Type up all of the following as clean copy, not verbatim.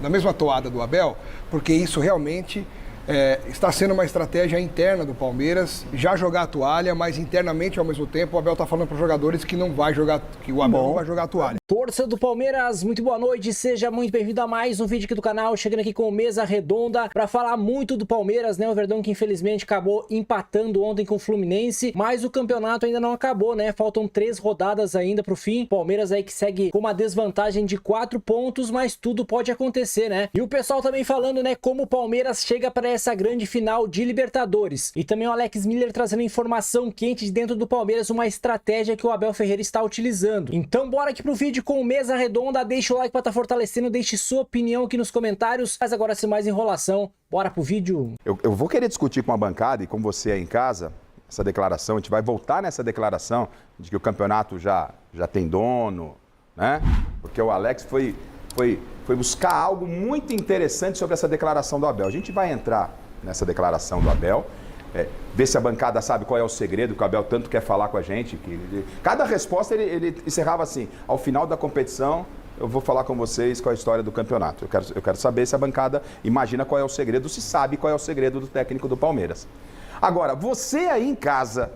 na mesma toada do Abel, porque isso realmente está sendo uma estratégia interna do Palmeiras, já jogar a toalha, mas internamente, ao mesmo tempo, o Abel está falando para os jogadores que não vai jogar, que o Abel não vai jogar a toalha. Torcedor do Palmeiras, muito boa noite, seja muito bem-vindo a mais um vídeo aqui do canal, chegando aqui com Mesa Redonda para falar muito do Palmeiras, né? O Verdão que infelizmente acabou empatando ontem com o Fluminense, mas o campeonato ainda não acabou, né? Faltam 3 rodadas ainda pro fim. Palmeiras aí que segue com uma desvantagem de 4 pontos, mas tudo pode acontecer, né? E o pessoal também falando, né, como o Palmeiras chega para essa grande final de Libertadores. E também o Alex Miller trazendo informação quente de dentro do Palmeiras, uma estratégia que o Abel Ferreira está utilizando. Então bora aqui pro vídeo com Mesa Redonda, deixa o like para estar fortalecendo, deixe sua opinião aqui nos comentários. Mas agora, sem mais enrolação, bora pro vídeo. Eu vou querer discutir com a bancada e com você aí em casa, essa declaração, a gente vai voltar nessa declaração de que o campeonato já tem dono, né? Porque o Alex foi buscar algo muito interessante sobre essa declaração do Abel. A gente vai entrar nessa declaração do Abel, ver se a bancada sabe qual é o segredo que o Abel tanto quer falar com a gente. Cada resposta ele encerrava assim: ao final da competição eu vou falar com vocês qual é a história do campeonato. Eu quero saber se a bancada imagina qual é o segredo, se sabe qual é o segredo do técnico do Palmeiras. Agora, você aí em casa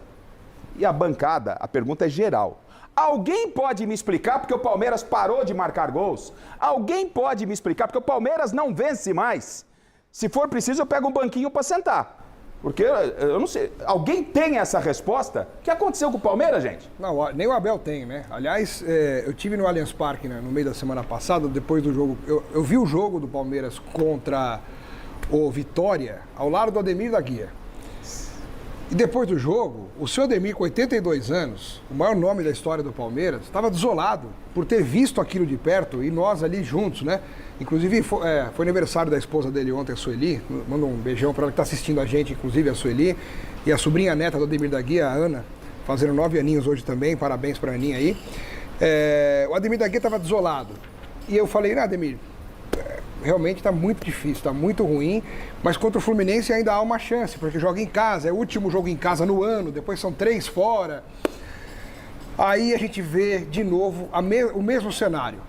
e a bancada, a pergunta é geral. Alguém pode me explicar porque o Palmeiras parou de marcar gols? Alguém pode me explicar porque o Palmeiras não vence mais? Se for preciso, eu pego um banquinho para sentar. Porque eu não sei. Alguém tem essa resposta? O que aconteceu com o Palmeiras, gente? Não, nem o Abel tem, né? Aliás, eu tive no Allianz Parque, né, no meio da semana passada, depois do jogo. Eu vi o jogo do Palmeiras contra o Vitória ao lado do Ademir da Guia. E depois do jogo, o seu Ademir, com 82 anos, o maior nome da história do Palmeiras, estava desolado por ter visto aquilo de perto e nós ali juntos, né? Inclusive, foi aniversário da esposa dele ontem, a Sueli. Manda um beijão para ela que está assistindo a gente, inclusive a Sueli. E a sobrinha neta do Ademir da Guia, a Ana, fazendo 9 aninhos hoje também. Parabéns para a Aninha aí. O Ademir da Guia estava desolado. E eu falei, Ademir, realmente está muito difícil, está muito ruim, mas contra o Fluminense ainda há uma chance, porque joga em casa, é o último jogo em casa no ano, depois são 3 fora. Aí a gente vê de novo o mesmo cenário,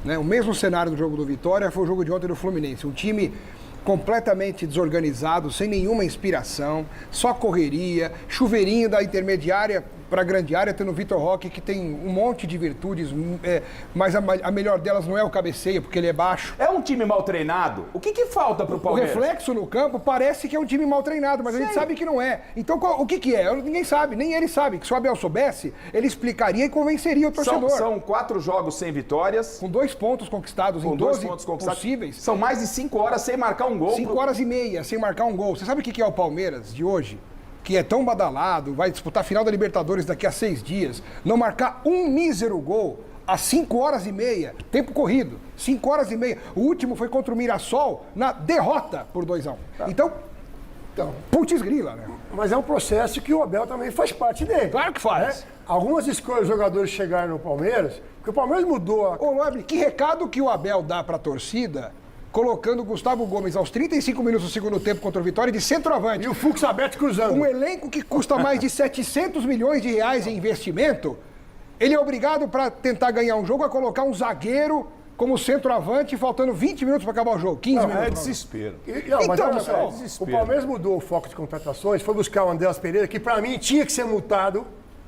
né? O mesmo cenário do jogo do Vitória foi o jogo de ontem do Fluminense, um time completamente desorganizado, sem nenhuma inspiração, só correria, chuveirinho da intermediária para a grande área, tendo o Vitor Roque, que tem um monte de virtudes, mas a melhor delas não é o cabeceio, porque ele é baixo. É um time mal treinado? O que falta para o Palmeiras? O reflexo no campo parece que é um time mal treinado, mas a gente sabe que não é. Então, o que é? Ninguém sabe, nem ele sabe. Que se o Abel soubesse, ele explicaria e convenceria o torcedor. São 4 jogos sem vitórias. Com 2 pontos conquistados em 12 possíveis. São mais de 5 horas sem marcar um gol. 5 horas e meia sem marcar um gol. Você sabe o que é o Palmeiras de hoje? Que é tão badalado, vai disputar a final da Libertadores daqui a 6 dias, não marcar um mísero gol às 5 horas e meia, tempo corrido, 5 horas e meia. O último foi contra o Mirassol na derrota por 2-1. Então, putz grila, né? Mas é um processo que o Abel também faz parte dele. Claro que faz. Né? Algumas escolhas de jogadores chegaram no Palmeiras, porque o Palmeiras mudou a... Ô, Nobre, que recado que o Abel dá pra torcida colocando o Gustavo Gomes aos 35 minutos do segundo tempo contra o Vitória de centroavante? E o Fux aberto cruzando. Um elenco que custa mais de 700 milhões de reais em investimento, ele é obrigado, para tentar ganhar um jogo, a colocar um zagueiro como centroavante, faltando 20 minutos para acabar o jogo, 15 minutos. É desespero. Mas olha só, o Palmeiras mudou o foco de contratações, foi buscar o Andréas Pereira, que para mim tinha que ser multado.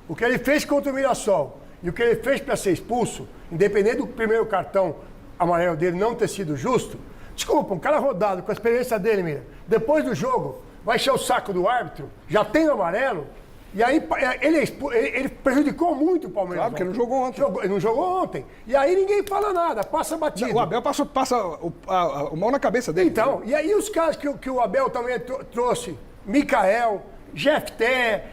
O que ele fez contra o Mirassol e o que ele fez para ser expulso, independente do primeiro cartão amarelo dele não ter sido justo. Desculpa, um cara rodado, com a experiência dele, Mira, depois do jogo, vai encher o saco do árbitro, já tem o amarelo, e aí ele prejudicou muito o Palmeiras. Claro, porque ele não jogou ontem. Ele não jogou ontem. E aí ninguém fala nada, passa batido. O Abel passa o mão na cabeça dele. Então, e aí os caras que o Abel também trouxe, Mikael, Jefté,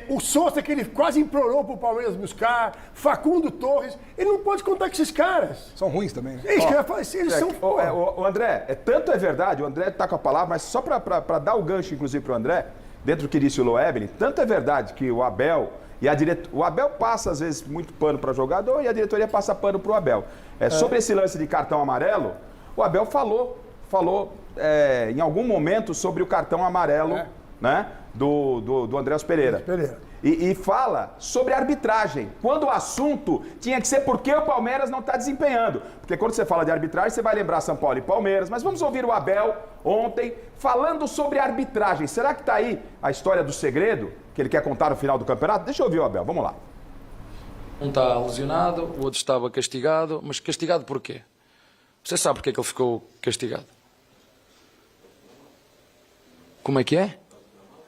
o Sousa, que ele quase implorou pro Palmeiras buscar, Facundo Torres, ele não pode contar com esses caras. São ruins também, né? É isso que eu ia falar, eles são... O André, tanto é verdade, o André tá com a palavra, mas só para dar o gancho, inclusive, pro André, dentro do que disse o Loebner, tanto é verdade que o Abel e o Abel passa, às vezes, muito pano para jogador e a diretoria passa pano pro Abel. Sobre esse lance de cartão amarelo, o Abel falou em algum momento sobre o cartão amarelo, né? Do Andréas Pereira. e fala sobre arbitragem, quando o assunto tinha que ser porque o Palmeiras não está desempenhando. Porque quando você fala de arbitragem, você vai lembrar São Paulo e Palmeiras, mas vamos ouvir o Abel ontem falando sobre arbitragem. Será que está aí a história do segredo que ele quer contar no final do campeonato? Deixa eu ouvir o Abel, vamos lá. Um está lesionado, o outro estava castigado, mas castigado por quê? Você sabe porque é que ele ficou castigado? Como é que é?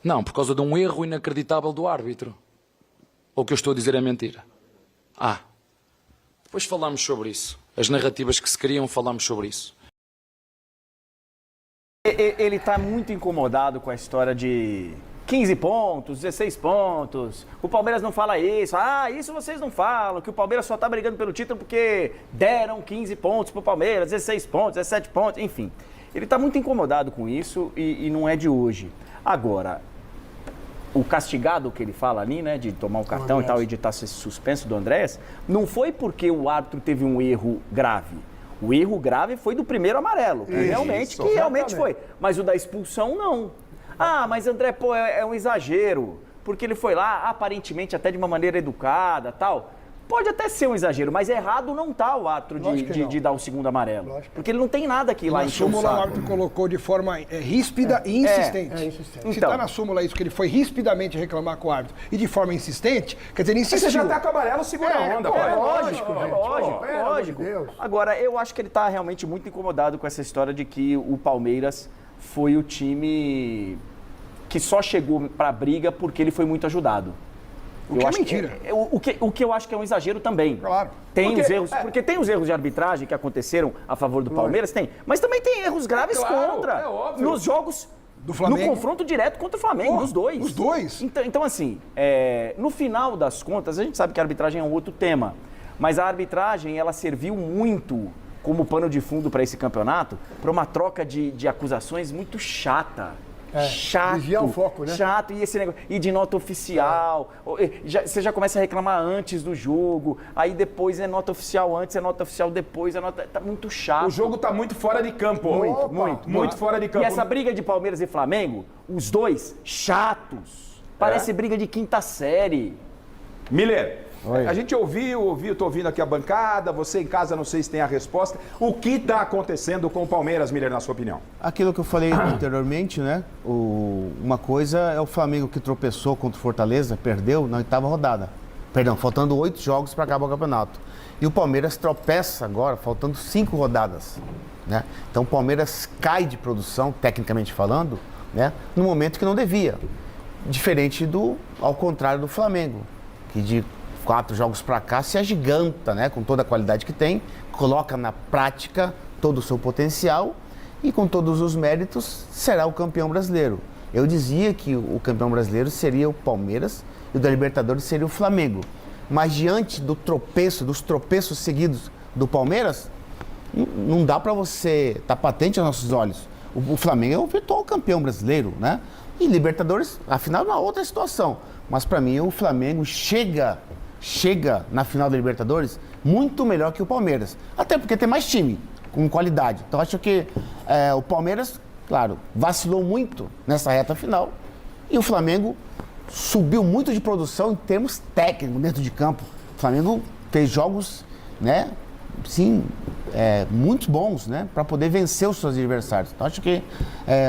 Não, por causa de um erro inacreditável do árbitro. Ou o que eu estou a dizer é mentira? Depois falamos sobre isso. As narrativas que se criam, falamos sobre isso. Ele está muito incomodado com a história de 15 pontos, 16 pontos. O Palmeiras não fala isso. Isso vocês não falam, que o Palmeiras só está brigando pelo título porque deram 15 pontos para o Palmeiras, 16 pontos, 17 pontos, enfim. Ele está muito incomodado com isso e não é de hoje. Agora, o castigado que ele fala ali, né, de tomar o cartão e tal, e de estar suspenso do Andrés, não foi porque o árbitro teve um erro grave. O erro grave foi do primeiro amarelo, que realmente foi. Mas o da expulsão, não. Mas André, é um exagero, porque ele foi lá, aparentemente, até de uma maneira educada, tal. Pode até ser um exagero, mas errado não está o árbitro de dar o segundo amarelo. Porque ele não tem nada aqui lá em súmula o árbitro colocou de forma ríspida e insistente. Insistente. Se está na súmula isso, que ele foi rispidamente reclamar com o árbitro e de forma insistente, quer dizer, ele insistiu. Você já está com o amarelo, segura a onda. Lógico. Agora, eu acho que ele está realmente muito incomodado com essa história de que o Palmeiras foi o time que só chegou para a briga porque ele foi muito ajudado. O que é mentira. O que eu acho que é um exagero também. Claro. Porque tem os erros de arbitragem que aconteceram a favor do Palmeiras, tem. Mas também tem erros graves contra. É óbvio. Nos jogos, do Flamengo. no confronto direto contra o Flamengo, nos dois. Os dois? Então assim, no final das contas, a gente sabe que a arbitragem é um outro tema. Mas a arbitragem, ela serviu muito como pano de fundo para esse campeonato, para uma troca de acusações muito chata. Chato. Desviar o foco, né? Chato. E esse negócio. E de nota oficial. Você já começa a reclamar antes do jogo. Aí depois é nota oficial antes, é nota oficial depois. Tá muito chato. O jogo tá muito fora de campo. Muito fora de campo. E essa briga de Palmeiras e Flamengo, os dois chatos. Parece briga de quinta série. Miller, a gente tô ouvindo aqui a bancada, você em casa não sei se tem a resposta. O que está acontecendo com o Palmeiras, Miller, na sua opinião? Aquilo que eu falei anteriormente, né? Uma coisa é o Flamengo que tropeçou contra o Fortaleza, perdeu na 8ª rodada. Perdão, faltando 8 jogos para acabar o campeonato. E o Palmeiras tropeça agora, faltando 5 rodadas. Né? Então o Palmeiras cai de produção, tecnicamente falando, né? No momento que não devia. Diferente ao contrário do Flamengo, que de 4 jogos para cá se agiganta, né, com toda a qualidade que tem, coloca na prática todo o seu potencial e com todos os méritos será o campeão brasileiro. Eu dizia que o campeão brasileiro seria o Palmeiras e o da Libertadores seria o Flamengo. Mas diante dos tropeços seguidos do Palmeiras, não dá para você, tá patente aos nossos olhos. O Flamengo é o virtual campeão brasileiro, né? E Libertadores, afinal, é uma outra situação. Mas para mim o Flamengo chega na final da Libertadores muito melhor que o Palmeiras. Até porque tem mais time, com qualidade. Então acho que o Palmeiras, claro, vacilou muito nessa reta final. E o Flamengo subiu muito de produção em termos técnicos dentro de campo. O Flamengo fez jogos, né, sim, muito bons, né, para poder vencer os seus adversários. Então acho que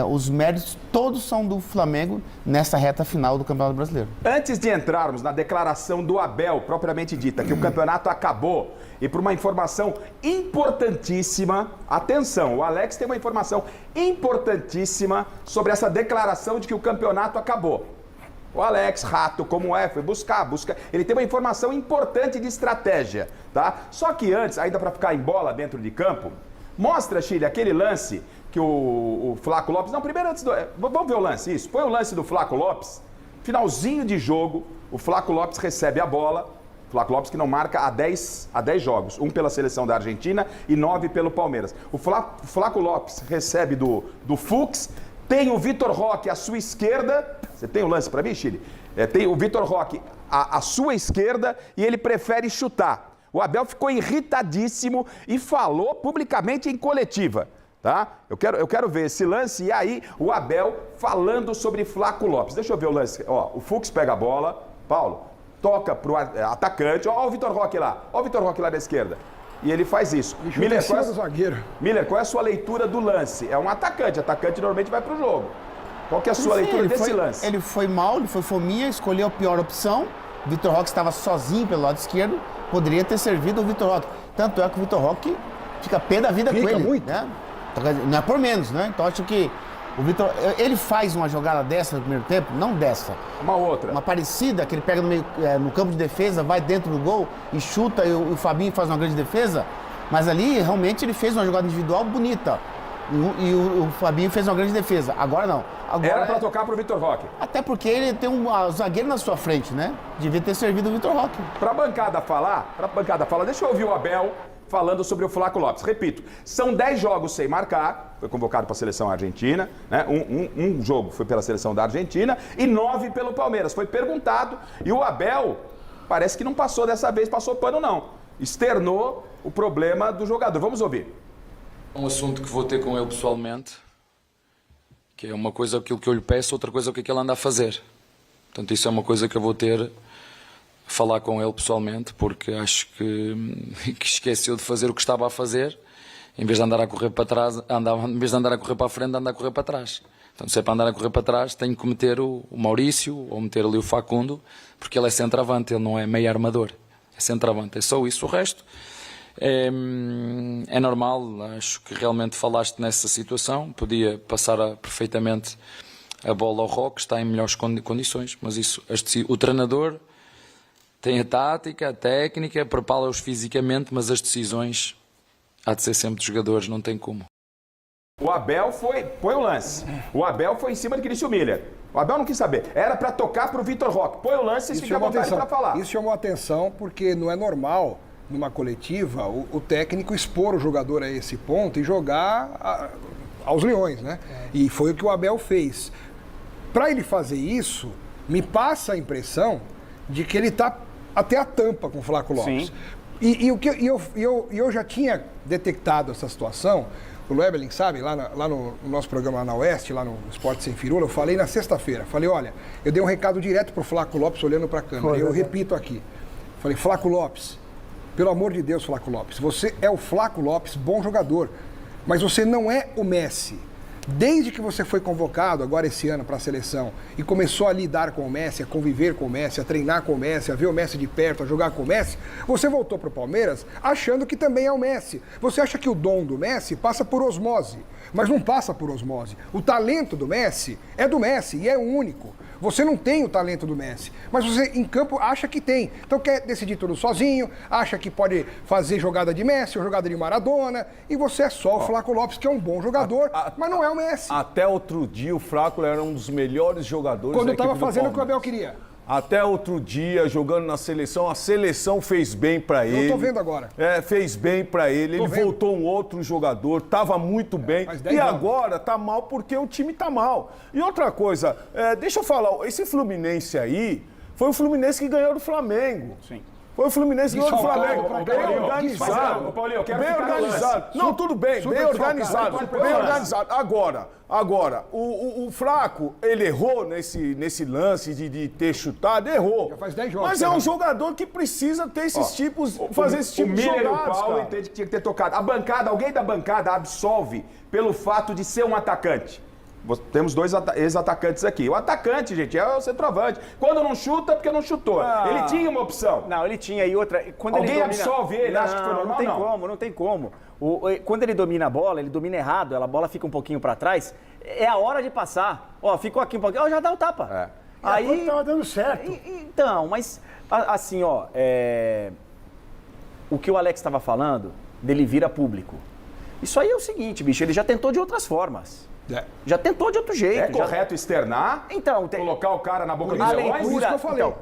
os méritos todos são do Flamengo nessa reta final do Campeonato Brasileiro. Antes de entrarmos na declaração do Abel, propriamente dita, que o campeonato acabou, e por uma informação importantíssima, atenção, o Alex tem uma informação importantíssima sobre essa declaração de que o campeonato acabou. O Alex, rato como foi buscar. Ele tem uma informação importante de estratégia, tá? Só que antes, ainda para ficar em bola dentro de campo, mostra, Chile, aquele lance que o Flaco Lopes... Não, primeiro antes do... Vamos ver o lance, isso. Põe o lance do Flaco Lopes. Finalzinho de jogo, o Flaco Lopes recebe a bola. Flaco Lopes que não marca há 10 jogos. 1 pela seleção da Argentina e 9 pelo Palmeiras. O Flaco Lopes recebe do Fux. Tem o Vitor Roque à sua esquerda. Você tem o lance para mim, Chile? Tem o Vitor Roque à sua esquerda e ele prefere chutar. O Abel ficou irritadíssimo e falou publicamente em coletiva, tá? Eu quero ver esse lance e aí o Abel falando sobre Flaco Lopes. Deixa eu ver o lance. Ó, o Fux pega a bola, Paulo, toca pro atacante, ó o Vitor Roque lá, ó o Vitor Roque lá da esquerda. E ele faz isso. Miller, qual é a sua leitura do lance? É um atacante normalmente vai pro jogo. Qual que é a sua leitura desse lance? Ele foi mal, ele foi fominha, escolheu a pior opção. O Vitor Roque estava sozinho pelo lado esquerdo, poderia ter servido o Vitor Roque. Tanto é que o Vitor Roque fica pé da vida com ele. Muito. Né? Não é por menos, né? Então acho que o Vitor, ele faz uma jogada dessa no primeiro tempo, não dessa. Uma outra. Uma parecida, que ele pega no, meio, no campo de defesa, vai dentro do gol e chuta, e o Fabinho faz uma grande defesa. Mas ali, realmente, ele fez uma jogada individual bonita. E o Fabinho fez uma grande defesa. Agora não. Agora, era pra tocar pro Vitor Roque. Até porque ele tem um zagueiro na sua frente, né? Devia ter servido o Vitor Roque. Pra bancada falar, deixa eu ouvir o Abel falando sobre o Flaco Lopes. Repito, são 10 jogos sem marcar, foi convocado para a seleção argentina, né? Um jogo foi pela seleção da Argentina e 9 pelo Palmeiras. Foi perguntado e o Abel parece que não passou dessa vez, passou pano não. Externou o problema do jogador. Vamos ouvir. Um assunto que vou ter com ele pessoalmente, que é uma coisa aquilo que eu lhe peço, outra coisa o que é que ele anda a fazer. Portanto, isso é uma coisa que eu vou ter a falar com ele pessoalmente, porque acho que esqueceu de fazer o que estava a fazer. Em vez de andar a correr para trás, em vez de andar a correr para a frente, anda a correr para trás. Então, se é para andar a correr para trás, tenho que meter o Maurício ou meter ali o Facundo, porque ele é centroavante, ele não é meio armador. É centroavante, é só isso. O resto é normal, acho que realmente falaste nessa situação. Podia passar perfeitamente a bola ao Roque, está em melhores condições, mas isso, o treinador tem a tática, a técnica, prepara-os fisicamente, mas as decisões há de ser sempre dos jogadores, não tem como. O Abel foi o lance. O Abel foi em cima de Cristian Miller. O Abel não quis saber. Era para tocar pro Vitor Roque. Põe o lance e fica à vontade para falar. Isso chamou atenção porque não é normal, numa coletiva, o técnico expor o jogador a esse ponto e jogar aos leões, né? E foi o que o Abel fez. Para ele fazer isso, me passa a impressão de que ele está até a tampa com o Flaco Lopes. Sim. E eu já tinha detectado essa situação. O Lebelin, sabe, lá no nosso programa lá na Oeste, lá no Esporte Sem Firula, eu falei na sexta-feira. Falei, olha, eu dei um recado direto pro Flaco Lopes olhando para a câmera. Eu repito aqui. Falei, Flaco Lopes, pelo amor de Deus, Flaco Lopes, você é o Flaco Lopes, bom jogador, mas você não é o Messi. Desde que você foi convocado agora esse ano para a seleção e começou a lidar com o Messi, a conviver com o Messi, a treinar com o Messi, a ver o Messi de perto, a jogar com o Messi, você voltou para o Palmeiras achando que também é o Messi. Você acha que o dom do Messi passa por osmose, mas não passa por osmose. O talento do Messi é do Messi e é único. Você não tem o talento do Messi, mas você em campo acha que tem. Então quer decidir tudo sozinho, acha que pode fazer jogada de Messi ou jogada de Maradona, e você é só o Flaco Lopes, que é um bom jogador, mas não é o Messi. Até outro dia o Flaco era um dos melhores jogadores quando da equipe estava fazendo o que o Palmeiras. Abel queria. Até outro dia, jogando na seleção, a seleção fez bem pra ele. Eu tô vendo agora. Fez bem pra ele. Ele voltou um outro jogador, tava muito bem. E agora tá mal porque o time tá mal. E outra coisa, deixa eu falar, esse Fluminense aí, foi o Fluminense que ganhou do Flamengo. Sim. Foi o Fluminense que ganhou do Flamengo. Bem organizado. Paulinho, eu quero bem organizado. Não, tudo bem, bem organizado. Bem organizado. Agora, o Flaco, ele errou nesse lance de ter chutado, errou. Já faz 10 jogos. Mas é um jogador que precisa ter esses tipos, fazer esse tipo de jogadas. O Miller e o Paulo entende que tinha que ter tocado. A bancada, alguém da bancada absolve pelo fato de ser um atacante. Temos 2 ex-atacantes aqui. O atacante, gente, é o centroavante. Quando não chuta, porque não chutou. Ele tinha uma opção. Não, ele tinha. E outra... Quando alguém ele domina... absolve ele? Não, acha que foi normal? Não tem como. Quando ele domina a bola, ele domina errado, a bola fica um pouquinho pra trás, é a hora de passar. Ó, ficou aqui um pouquinho, já dá o tapa. Aí tava dando certo. Então, mas assim, ó, o que o Alex estava falando, dele vir a público. Isso aí é o seguinte, bicho, ele já tentou de outras formas. Já tentou de outro jeito. É correto externar? Então, colocar o cara na boca dos leões?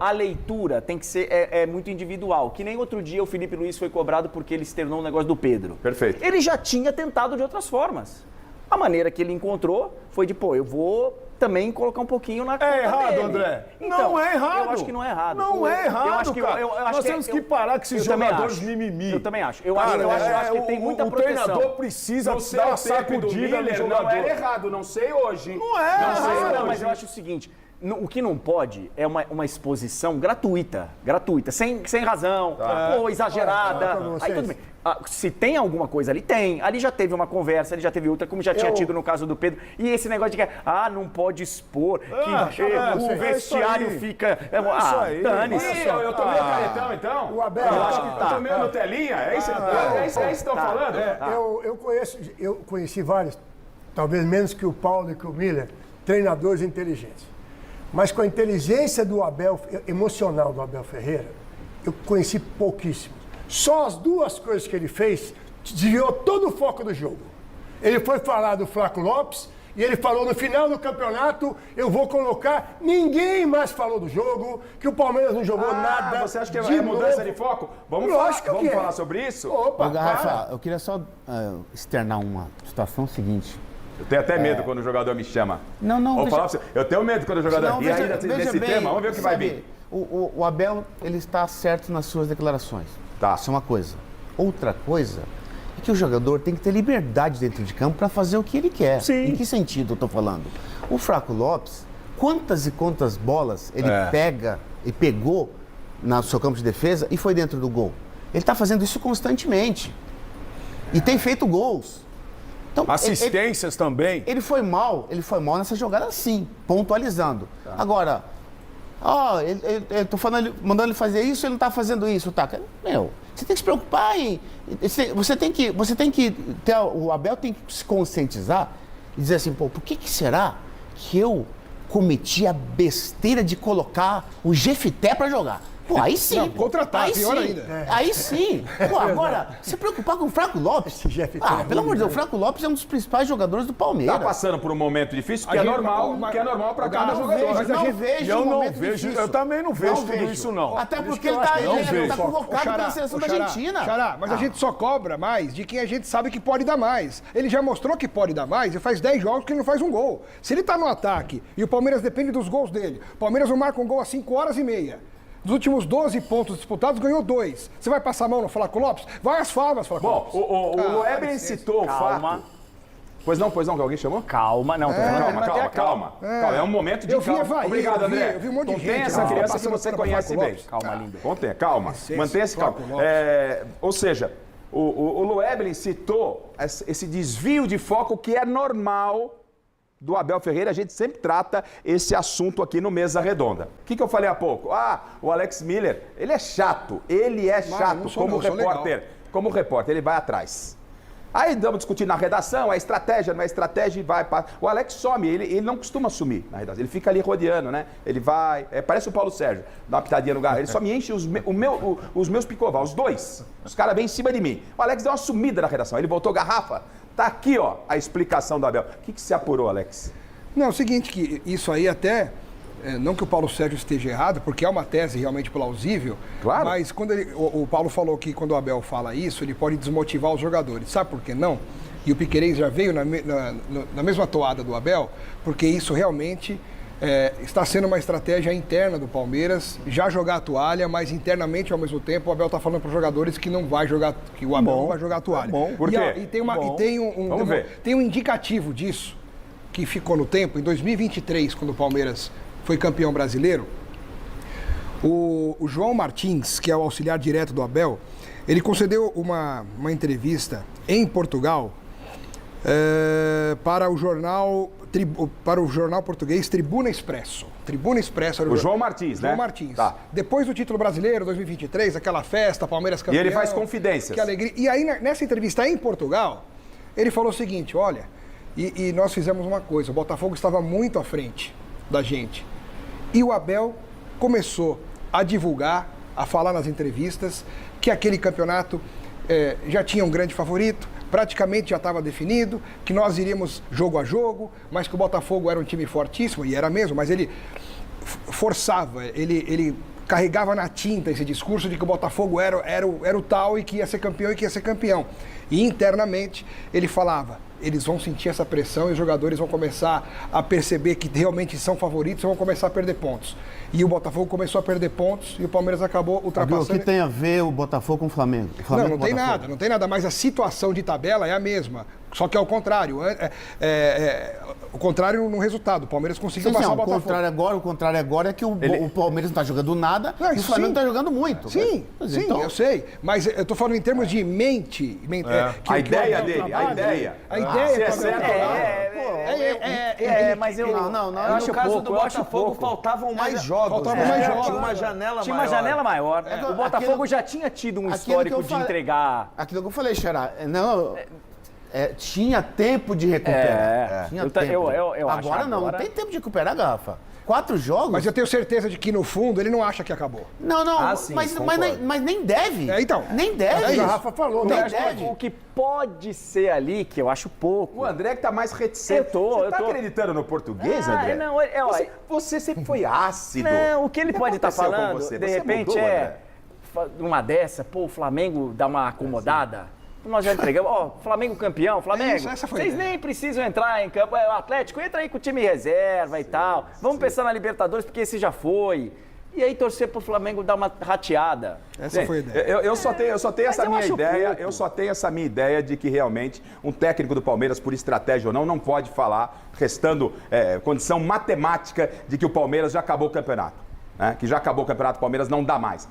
A leitura tem que ser muito individual. Que nem outro dia o Felipe Luiz foi cobrado porque ele externou um negócio do Pedro. Perfeito. Ele já tinha tentado de outras formas. A maneira que ele encontrou foi de, eu vou também colocar um pouquinho na conta É errado, dele. André? Então, não é errado. Eu acho que não é errado. Não é errado, cara. Nós temos que parar com esses jogadores mimimi. Eu também acho. Eu acho que tem muita proteção. O treinador precisa dar uma sacudida no jogador. Não era errado, não sei hoje. Não é errado. Mas eu acho o seguinte, o que não pode é uma exposição gratuita, sem razão, ou exagerada. Aí tudo bem. Se tem alguma coisa ali, tem. Ali já teve uma conversa, ali já teve outra, como já tinha tido no caso do Pedro. E esse negócio de que, não pode expor, que o vestiário fica... isso aí. Dane-se. Eu tomei o caretão, então? O Abel... Eu tomei a Nutelinha? É isso que estão falando? Eu conheci vários, talvez menos que o Paulo e que o Miller, treinadores inteligentes. Mas com a inteligência do Abel, emocional do Abel Ferreira, eu conheci pouquíssimo. Só as duas coisas que ele fez desviou todo o foco do jogo. Ele foi falar do Flaco Lopes e ele falou no final do campeonato, eu vou colocar, ninguém mais falou do jogo, que o Palmeiras não jogou nada. Você acha que é mudança de foco? Vamos falar sobre isso? Opa, Rafa, eu queria só externar uma situação seguinte. Eu tenho até medo quando o jogador me chama. Não, Vou falar pra você. Eu tenho medo quando o jogador me chama nesse tema. Vamos ver o que vai vir. O Abel, ele está certo nas suas declarações. Tá. Isso é uma coisa. Outra coisa é que o jogador tem que ter liberdade dentro de campo para fazer o que ele quer. Sim. Em que sentido eu estou falando? O Flaco Lopes, quantas e quantas bolas ele pega e pegou no seu campo de defesa e foi dentro do gol? Ele está fazendo isso constantemente. E tem feito gols. Então, assistências também. Ele foi mal nessa jogada sim, pontualizando. Tá. Agora, eu tô falando, mandando ele fazer isso, ele não tá fazendo isso, tá? Meu, você tem que se preocupar em... Você tem que ter... O Abel tem que se conscientizar e dizer assim, por que será que eu cometi a besteira de colocar o Jefité pra jogar? Pô, aí sim. Não, contratar, pior ainda. Aí sim. Pô, agora, se preocupar com o Flaco Lopes... pelo amor de Deus, o Flaco Lopes é um dos principais jogadores do Palmeiras. Tá passando por um momento difícil, que é normal para cada jogador. Mas a gente vejo eu também não vejo tudo isso, não. Até porque ele tá convocado pela seleção da Argentina. Xará, mas a gente só cobra mais de quem a gente sabe que pode dar mais. Ele já mostrou que pode dar mais e faz 10 jogos que ele não faz um gol. Se ele tá no ataque e o Palmeiras depende dos gols dele, o Palmeiras não marca um gol às 5h30. Dos últimos 12 pontos disputados, ganhou 2. Você vai passar a mão no Flaco Lopes? Vai às favas, Flaco Lopes. O Loebren citou o fato... Pois não, que alguém chamou? Calma. Calma. É um momento de calma. Obrigado, André. Eu vi um monte de gente. Contém essa criança que você conhece bem. Calma, linda. Calma. Mantenha-se calmo. Ou seja, o Loebren citou esse desvio de foco que é normal do Abel Ferreira. A gente sempre trata esse assunto aqui no Mesa Redonda. O que eu falei há pouco? O Alex Miller, ele é chato como repórter. Como repórter, ele vai atrás. Aí estamos discutindo na redação, a estratégia, não é estratégia, e vai para... O Alex some, ele não costuma sumir na redação, ele fica ali rodeando, né? Ele vai... parece o Paulo Sérgio, dá uma pitadinha no garro, ele só me enche os meus picovar, os dois. Os caras vêm em cima de mim. O Alex deu uma sumida na redação, ele voltou garrafa. Tá aqui, a explicação do Abel. O que se apurou, Alex? Não, é o seguinte, que isso aí até... não que o Paulo Sérgio esteja errado, porque é uma tese realmente plausível, claro. Mas quando o Paulo falou que quando o Abel fala isso, ele pode desmotivar os jogadores. Sabe por que não? E o Piquerez já veio na mesma toada do Abel, porque isso realmente está sendo uma estratégia interna do Palmeiras, já jogar a toalha, mas internamente, ao mesmo tempo, o Abel está falando para os jogadores que não vai jogar, que o Abel não vai jogar a toalha. Por quê? Tem um indicativo disso, que ficou no tempo, em 2023, quando o Palmeiras foi campeão brasileiro, o João Martins, que é o auxiliar direto do Abel, ele concedeu uma entrevista em Portugal para o jornal português Tribuna Expresso. Tribuna Expresso era o João Martins, né? João Martins. Tá. Depois do título brasileiro, 2023, aquela festa, Palmeiras campeão. E ele faz confidências. Que alegria. E aí, nessa entrevista em Portugal, ele falou o seguinte, olha, e nós fizemos uma coisa, o Botafogo estava muito à frente da gente. E o Abel começou a divulgar, a falar nas entrevistas, que aquele campeonato já tinha um grande favorito, praticamente já estava definido, que nós iríamos jogo a jogo, mas que o Botafogo era um time fortíssimo, e era mesmo, mas ele forçava, ele carregava na tinta esse discurso de que o Botafogo era o tal e que ia ser campeão e que ia ser campeão. E internamente ele falava, eles vão sentir essa pressão e os jogadores vão começar a perceber que realmente são favoritos e vão começar a perder pontos. E o Botafogo começou a perder pontos e o Palmeiras acabou ultrapassando... O que tem a ver o Botafogo com o Flamengo? Não tem nada, mas a situação de tabela é a mesma. Só que é o contrário. O contrário no resultado. O Palmeiras conseguiu passar o Botafogo. O contrário agora é que o Palmeiras não tá jogando nada e o Flamengo tá jogando muito. Sim, então... eu sei. Mas eu tô falando em termos de mente. A ideia dele, a ideia. A ideia mas eu No caso do Botafogo, faltavam mais jogos. Tinha uma janela maior. Tinha uma janela maior. O Botafogo já tinha tido um histórico de entregar... Aquilo que eu falei, Xará, tinha tempo de recuperar. Tinha tempo. Eu acho agora não tem tempo de recuperar, Garrafa. 4 jogos. Mas eu tenho certeza de que, no fundo, ele não acha que acabou. Não, sim, mas nem deve. Então. Nem deve. O Garrafa falou, nem né? deve. O que pode ser ali, que eu acho pouco... O André que tá mais reticente. Você tá acreditando no português, André? Não, você sempre foi ácido. Não, o que ele pode estar falando, você? de Você repente, mudou, André? uma dessa, o Flamengo dá uma acomodada. Nós já entregamos, Flamengo campeão, Flamengo, vocês nem precisam entrar em campo, o Atlético entra aí com o time reserva e tal, vamos pensar na Libertadores porque esse já foi. E aí torcer pro Flamengo dar uma rateada. Essa foi a ideia. Eu só tenho essa minha ideia. Eu só tenho essa minha ideia de que realmente um técnico do Palmeiras, por estratégia ou não pode falar, restando condição matemática de que o Palmeiras já acabou o campeonato. Né? Que já acabou o campeonato, o Palmeiras não dá mais.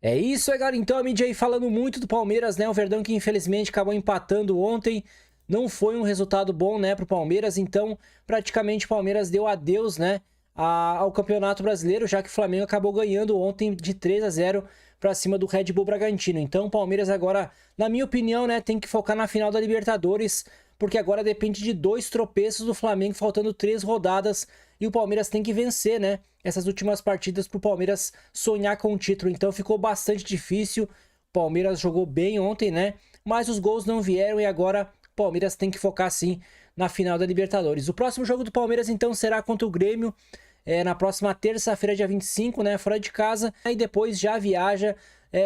É isso, galera. Então a mídia aí falando muito do Palmeiras, né? O Verdão que infelizmente acabou empatando ontem. Não foi um resultado bom, né, pro Palmeiras. Então, praticamente o Palmeiras deu adeus, né, ao Campeonato Brasileiro, já que o Flamengo acabou ganhando ontem de 3-0 para cima do Red Bull Bragantino. Então, o Palmeiras agora, na minha opinião, né, tem que focar na final da Libertadores, porque agora depende de 2 tropeços do Flamengo, faltando 3 rodadas, e o Palmeiras tem que vencer, né, essas últimas partidas pro Palmeiras sonhar com o título. Então ficou bastante difícil. O Palmeiras jogou bem ontem, né, mas os gols não vieram e agora o Palmeiras tem que focar sim na final da Libertadores. O próximo jogo do Palmeiras então será contra o Grêmio, na próxima terça-feira, dia 25, né, fora de casa, e depois já viaja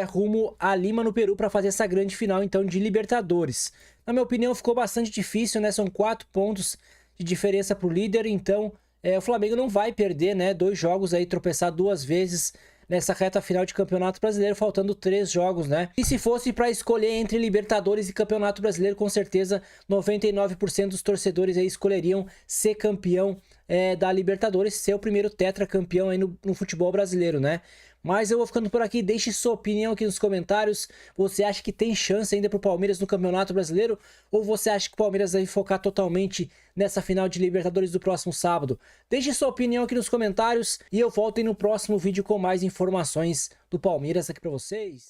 rumo a Lima, no Peru, para fazer essa grande final então de Libertadores. Na minha opinião ficou bastante difícil, né, são 4 pontos de diferença pro líder, então o Flamengo não vai perder, né, 2 jogos aí, tropeçar 2 vezes nessa reta final de Campeonato Brasileiro, faltando 3 jogos, né? E se fosse para escolher entre Libertadores e Campeonato Brasileiro, com certeza 99% dos torcedores aí escolheriam ser campeão da Libertadores, ser o primeiro tetracampeão aí no futebol brasileiro, né? Mas eu vou ficando por aqui, deixe sua opinião aqui nos comentários. Você acha que tem chance ainda pro Palmeiras no Campeonato Brasileiro? Ou você acha que o Palmeiras deve focar totalmente nessa final de Libertadores do próximo sábado? Deixe sua opinião aqui nos comentários e eu volto aí no próximo vídeo com mais informações do Palmeiras aqui pra vocês.